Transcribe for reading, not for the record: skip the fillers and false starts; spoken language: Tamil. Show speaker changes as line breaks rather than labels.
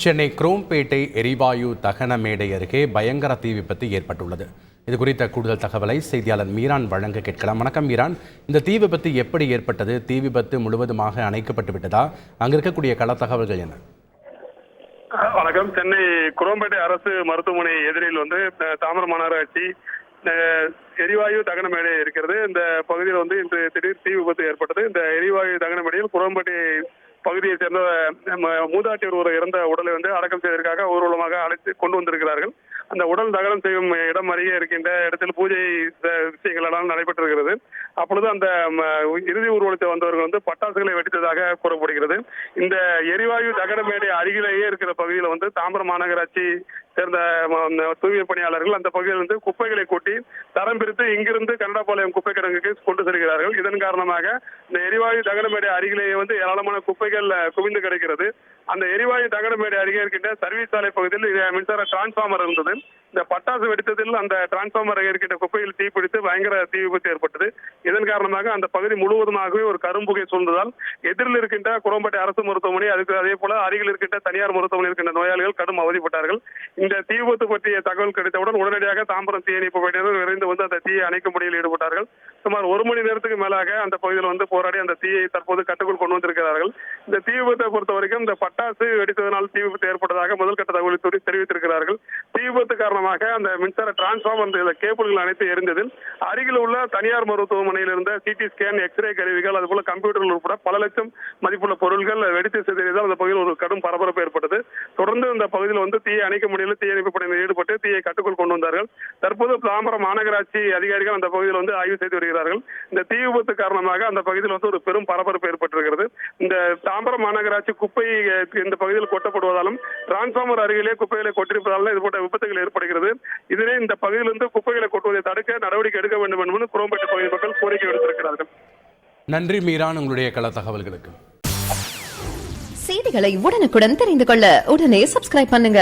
சென்னை குரோம்பேட்டை எரிவாயு தகன மேடை அருகே பயங்கர தீ விபத்து ஏற்பட்டுள்ளது. இது குறித்த கூடுதல் தகவலை செய்தியாளர் மீரான் வழங்க கேட்கலாம். வணக்கம் மீரான், இந்த தீ விபத்து எப்படி ஏற்பட்டது? தீ விபத்து முழுவதுமாக அணைக்கப்பட்டு விட்டதா? அங்க இருக்கக்கூடிய கள தகவல்கள் என்ன?
வணக்கம். சென்னை குரோம்பேட்டை அரசு மருத்துவமனை எதிரில் தாம்பரம் மாநகராட்சி எரிவாயு தகன மேடை இருக்கிறது. இந்த பகுதியில் இன்று திடீர் தீ விபத்து ஏற்பட்டது. இந்த எரிவாயு தகன மேடையில் குரோம்பேட்டை பகுதியை சேர்ந்த மூதாட்டி ஒருவர் இறந்த உடலை அடக்கம் செய்வதற்காக ஊர்வலமாக அழைத்து கொண்டு வந்திருக்கிறார்கள். அந்த உடல் தகனம் செய்யும் இடம் அருகே இருக்கின்ற இடத்தில் பூஜை விஷயங்கள் எல்லாம் நடைபெற்றிருக்கிறது. அப்பொழுது அந்த இறுதி ஊர்வலத்தை வந்தவர்கள் பட்டாசுகளை வெடித்ததாக கூறப்படுகிறது. இந்த எரிவாயு தகன மேடை அருகிலேயே இருக்கிற பகுதியில் தாம்பரம் மாநகராட்சி சேர்ந்த தூய்மை பணியாளர்கள் அந்த பகுதியில் குப்பைகளை கொட்டி தரம் பிரித்து இங்கிருந்து கனடாபாளையம் குப்பை கிடங்குக்கு கொண்டு செல்கிறார்கள். இதன் காரணமாக இந்த எரிவாயு தகன மேடை அருகிலேயே ஏராளமான குப்பைகள் குவிந்து கிடக்கிறது. அந்த எரிவாயு தகன மேடை அருகே இருக்கின்ற சர்வீஸ் சாலை பகுதியில் மின்சார டிரான்ஸ்பார்மர் இருந்தது. இந்த பட்டாசு வெடித்ததில் அந்த டிரான்ஸ்பார்மர் அருகே இருக்கின்ற குப்பையில் தீப்பிடித்து பயங்கர தீ விபத்து ஏற்பட்டது. இதன் காரணமாக அந்த பகுதி முழுவதுமாகவே ஒரு கரும்புகை சூழ்ந்ததால் எதிரில் இருக்கின்ற குரோம்பேட்டை அரசு மருத்துவமனை, அதுக்கு அதே போல அருகில் இருக்கின்ற தனியார் மருத்துவமனை இருக்கின்ற நோயாளிகள் கடும் அவதிப்பட்டார்கள். இந்த தீ விபத்து பற்றிய தகவல் கிடைத்தவுடன் உடனடியாக தாம்பரம் தீயணைப்பு படையினர் விரைந்து அந்த தீயை அணைக்கும் பணியில் ஈடுபட்டார்கள். சுமார் 1 மணி நேரத்துக்கு மேலாக அந்த பகுதியில் போராடி அந்த தீயை தற்போது கட்டுக்குள் கொண்டு வந்திருக்கிறார்கள். இந்த தீ விபத்தை பொறுத்த வரைக்கும் இந்த பட்டாசு வெடித்ததனால் தீ விபத்து ஏற்பட்டதாக முதல் கட்ட தகவலை தெரிவித்திருக்கிறார்கள். தீ விபத்து காரணமாக அந்த மின்சார டிரான்ஸ்பார்மர் கேபிள்கள் அனைத்து எரிந்ததில் அருகில் உள்ள தனியார் மருத்துவமனையில் இருந்த சிடி ஸ்கேன், எக்ஸ்ரே கருவிகள், அதுபோல கம்ப்யூட்டர்கள் உட்பட பல லட்சம் மதிப்புள்ள பொருட்கள் வெடித்து சிதறியதால் அந்த பகுதியில் ஒரு கடும் பரபரப்பு ஏற்பட்டது. தொடர்ந்து இந்த பகுதியில் தீயை அணைக்க முடியல. தீயணைப்பு படையினர் ஈடுபட்டு தீயை கட்டுக்குள் கொண்டு வந்தார்கள். தற்போது தாம்பரம் மாநகராட்சி அதிகாரிகள் அந்த பகுதியில் ஆய்வு செய்து வருகிறார்கள். இந்த தீ விபத்து காரணமாக அந்த பகுதியில் ஒரு பெரும் பரபரப்பு ஏற்பட்டிருக்கிறது. இந்த தாம்பரம் மாநகராட்சி குப்பை இந்த பகுதியில் கொட்டப்படுவதாலும் டிரான்ஸ்பார்மர் அருகிலே குப்பைகளை கொட்டிருப்பதாலும் இது போன்ற விபத்துகள் ஏற்படுகிறது. இதனை இந்த பகுதியிலிருந்து குப்பைகளை கொட்டுவதை தடுக்க நடவடிக்கை எடுக்க வேண்டும் என்று குரோம்பேட்டை பகுதி மக்கள் கோரிக்கை விடுத்திருக்கிறார்கள்.
நன்றி மீரான், உங்களுடைய கள தகவல்களுக்கு.
செய்திகளை உடனுக்குடன் தெரிந்து கொள்ள உடனே சப்ஸ்கிரைப் பண்ணுங்க.